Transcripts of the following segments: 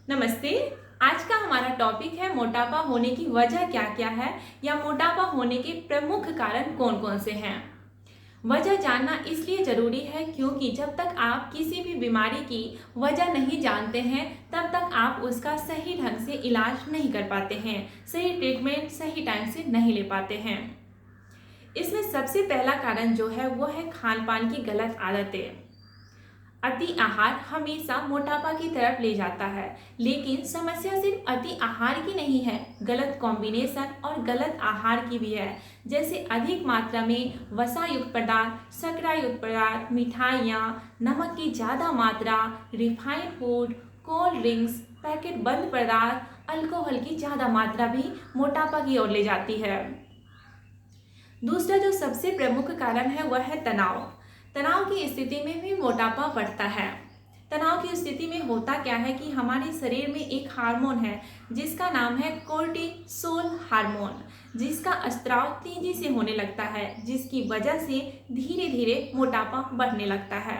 नमस्ते। आज का हमारा टॉपिक है मोटापा होने की वजह क्या क्या है या मोटापा होने के प्रमुख कारण कौन कौन से हैं। वजह जानना इसलिए ज़रूरी है क्योंकि जब तक आप किसी भी बीमारी की वजह नहीं जानते हैं तब तक आप उसका सही ढंग से इलाज नहीं कर पाते हैं, सही ट्रीटमेंट सही टाइम से नहीं ले पाते हैं। इसमें सबसे पहला कारण जो है वो है खान पान की गलत आदतें। अति आहार हमेशा मोटापा की तरफ ले जाता है, लेकिन समस्या सिर्फ अति आहार की नहीं है, गलत कॉम्बिनेशन और गलत आहार की भी है। जैसे अधिक मात्रा में वसा युक्त पदार्थ, शर्करा युक्त पदार्थ, मिठाइयाँ, नमक की ज़्यादा मात्रा, refined food, cold drinks, packet बंद पदार्थ, अल्कोहल की ज़्यादा मात्रा भी मोटापा की ओर ले जाती है। दूसरा जो सबसे प्रमुख कारण है वह है तनाव। तनाव की स्थिति में भी मोटापा बढ़ता है। तनाव की स्थिति में होता क्या है कि हमारे शरीर में एक हार्मोन है जिसका नाम है कोर्टिसोल हार्मोन, जिसका स्त्राव तेजी से होने लगता है, जिसकी वजह से धीरे धीरे मोटापा बढ़ने लगता है।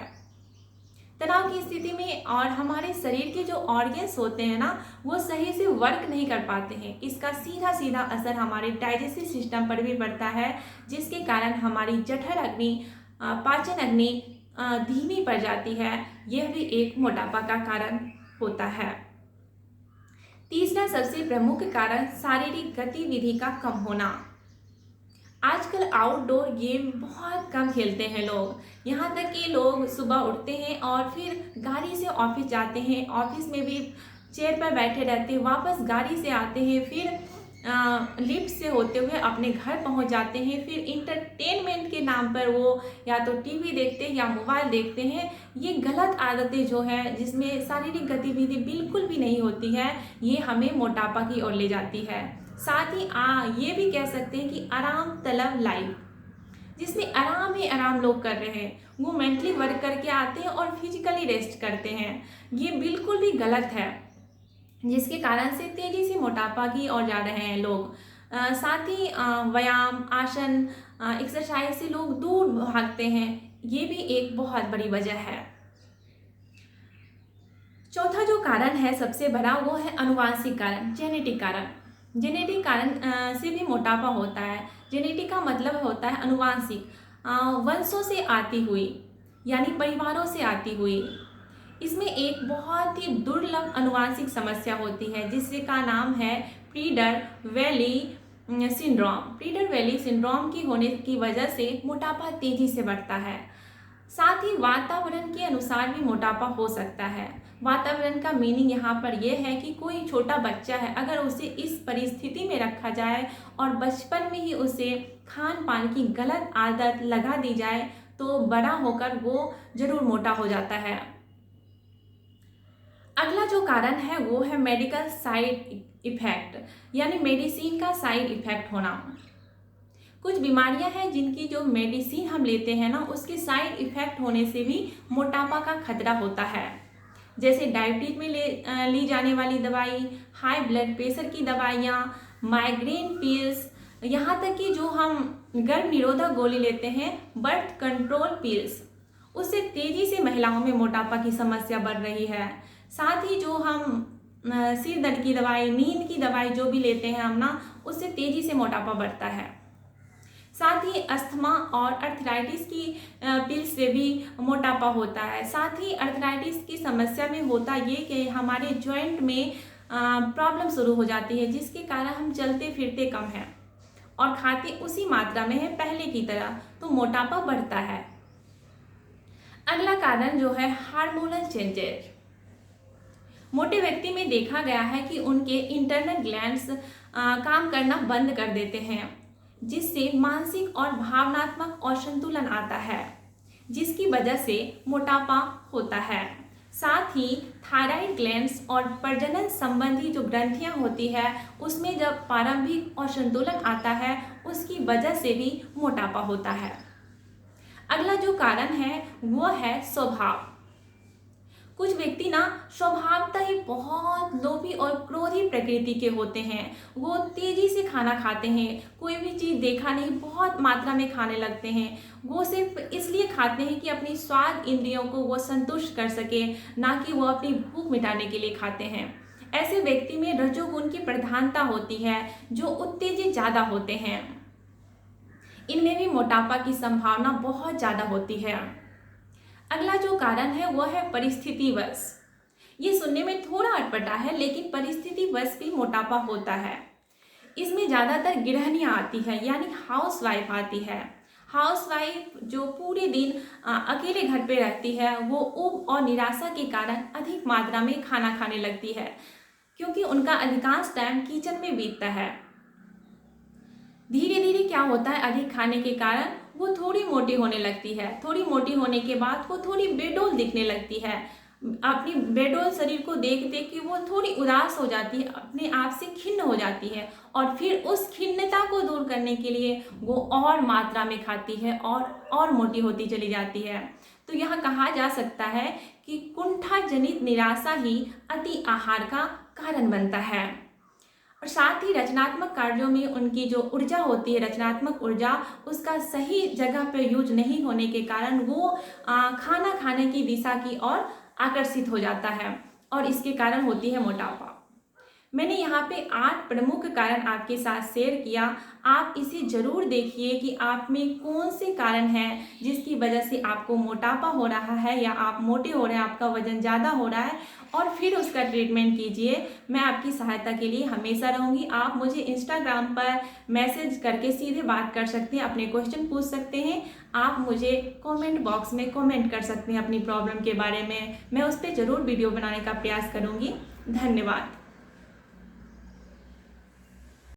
तनाव की स्थिति में और हमारे शरीर के जो ऑर्गन्स होते हैं ना, वो सही से वर्क नहीं कर पाते हैं। इसका सीधा सीधा असर हमारे डाइजेस्टिव सिस्टम पर भी पड़ता है, जिसके कारण हमारी जठर अग्नि, पाचन अग्नि धीमी पड़ जाती है। यह भी एक मोटापा का कारण होता है। तीसरा सबसे प्रमुख कारण शारीरिक गतिविधि का कम होना। आजकल आउटडोर गेम बहुत कम खेलते हैं लोग। यहाँ तक कि लोग सुबह उठते हैं और फिर गाड़ी से ऑफिस जाते हैं, ऑफिस में भी चेयर पर बैठे रहते हैं, वापस गाड़ी से आते हैं, फिर लिफ्ट से होते हुए अपने घर पहुँच जाते हैं। फिर इंटरटेनमेंट के नाम पर वो या तो टीवी देखते हैं या मोबाइल देखते हैं। ये गलत आदतें जो है, जिसमें शारीरिक गतिविधि बिल्कुल भी नहीं होती है, ये हमें मोटापा की ओर ले जाती है। साथ ही ये भी कह सकते हैं कि आराम तलब लाइफ, जिसमें आराम ही आराम लोग कर रहे हैं। वो मेंटली वर्क करके आते हैं और फिजिकली रेस्ट करते हैं। ये बिल्कुल भी गलत है, जिसके कारण से तेजी से मोटापा की ओर जा रहे हैं लोग। साथ ही व्यायाम, आसन, एक्सरसाइज से लोग दूर भागते हैं। ये भी एक बहुत बड़ी वजह है। चौथा जो कारण है सबसे बड़ा, वो है अनुवांशिक कारण, जेनेटिक कारण। जेनेटिक कारण से भी मोटापा होता है। जेनेटिक का मतलब होता है अनुवांशिक, वंशों से आती हुई, यानी परिवारों से आती हुई। इसमें एक बहुत ही दुर्लभ अनुवांशिक समस्या होती है जिसका नाम है प्रीडर वेली सिंड्रोम। प्रीडर वेली सिंड्रोम की होने की वजह से मोटापा तेजी से बढ़ता है। साथ ही वातावरण के अनुसार भी मोटापा हो सकता है। वातावरण का मीनिंग यहाँ पर यह है कि कोई छोटा बच्चा है, अगर उसे इस परिस्थिति में रखा जाए और बचपन में ही उसे खान पान की गलत आदत लगा दी जाए तो बड़ा होकर वो जरूर मोटा हो जाता है। अगला जो कारण है वो है मेडिकल साइड इफेक्ट, यानी मेडिसिन का साइड इफेक्ट होना। कुछ बीमारियां हैं जिनकी जो मेडिसिन हम लेते हैं ना, उसके साइड इफेक्ट होने से भी मोटापा का खतरा होता है। जैसे डायबिटीज में ली जाने वाली दवाई, हाई ब्लड प्रेशर की दवाइयाँ, माइग्रेन पिल्स, यहाँ तक कि जो हम गर्भ निरोधक गोली लेते हैं, बर्थ कंट्रोल पिल्स, उससे तेजी से महिलाओं में मोटापा की समस्या बढ़ रही है। साथ ही जो हम सिर दर्द की दवाई, नींद की दवाई जो भी लेते हैं हम ना, उससे तेजी से मोटापा बढ़ता है। साथ ही अस्थमा और अर्थराइटिस की पिल्स से भी मोटापा होता है। साथ ही अर्थराइटिस की समस्या में होता ये कि हमारे जॉइंट में प्रॉब्लम शुरू हो जाती है, जिसके कारण हम चलते फिरते कम हैं और खाते उसी मात्रा में है पहले की तरह, तो मोटापा बढ़ता है। अगला कारण जो है हार्मोनल चेंजेस। मोटे व्यक्ति में देखा गया है कि उनके इंटरनल ग्लैंड्स काम करना बंद कर देते हैं, जिससे मानसिक और भावनात्मक असंतुलन आता है, जिसकी वजह से मोटापा होता है। साथ ही थायराइड ग्लैंड्स और प्रजनन संबंधी जो ग्रंथियां होती है, उसमें जब प्रारंभिक असंतुलन आता है, उसकी वजह से भी मोटापा होता है। अगला जो कारण है वो है स्वभाव। कुछ व्यक्ति ना स्वभावतः ही बहुत लोभी और क्रोधी प्रकृति के होते हैं। वो तेजी से खाना खाते हैं, कोई भी चीज़ देखा नहीं बहुत मात्रा में खाने लगते हैं। वो सिर्फ इसलिए खाते हैं कि अपनी स्वाद इंद्रियों को वो संतुष्ट कर सके, ना कि वो अपनी भूख मिटाने के लिए खाते हैं। ऐसे व्यक्ति में रजोगुण की प्रधानता होती है जो उत्तेजित ज़्यादा होते हैं। इनमें भी मोटापा की संभावना बहुत ज़्यादा होती है। अगला जो कारण है वह है परिस्थितिवश। ये सुनने में थोड़ा अटपटा है, लेकिन परिस्थितिवश भी मोटापा होता है। इसमें ज़्यादातर गृहिणियाँ आती है, यानी हाउसवाइफ आती है। हाउसवाइफ जो पूरे दिन अकेले घर पे रहती है, वो ऊब और निराशा के कारण अधिक मात्रा में खाना खाने लगती है, क्योंकि उनका अधिकांश टाइम किचन में बीतता है। धीरे धीरे क्या होता है, अधिक खाने के कारण वो थोड़ी मोटी होने लगती है। थोड़ी मोटी होने के बाद वो थोड़ी बेडौल दिखने लगती है। अपनी बेडौल शरीर को देख देख के वो थोड़ी उदास हो जाती है, अपने आप से खिन्न हो जाती है, और फिर उस खिन्नता को दूर करने के लिए वो और मात्रा में खाती है और मोटी होती चली जाती है। तो यहाँ कहा जा सकता है कि कुंठा जनित निराशा ही अति आहार का कारण बनता है। और साथ ही रचनात्मक कार्यों में उनकी जो ऊर्जा होती है, रचनात्मक ऊर्जा, उसका सही जगह पर यूज नहीं होने के कारण वो खाना खाने की दिशा की ओर आकर्षित हो जाता है, और इसके कारण होती है मोटापा। मैंने यहाँ पे 8 प्रमुख कारण आपके साथ शेयर किया। आप इसे जरूर देखिए कि आप में कौन से कारण हैं जिसकी वजह से आपको मोटापा हो रहा है या आप मोटे हो रहे हैं, आपका वजन ज़्यादा हो रहा है, और फिर उसका ट्रीटमेंट कीजिए। मैं आपकी सहायता के लिए हमेशा रहूँगी। आप मुझे इंस्टाग्राम पर मैसेज करके सीधे बात कर सकते हैं, अपने क्वेश्चन पूछ सकते हैं। आप मुझे कमेंट बॉक्स में कमेंट कर सकते हैं अपनी प्रॉब्लम के बारे में। मैं उस पर ज़रूर वीडियो बनाने का प्रयास करूँगी। धन्यवाद।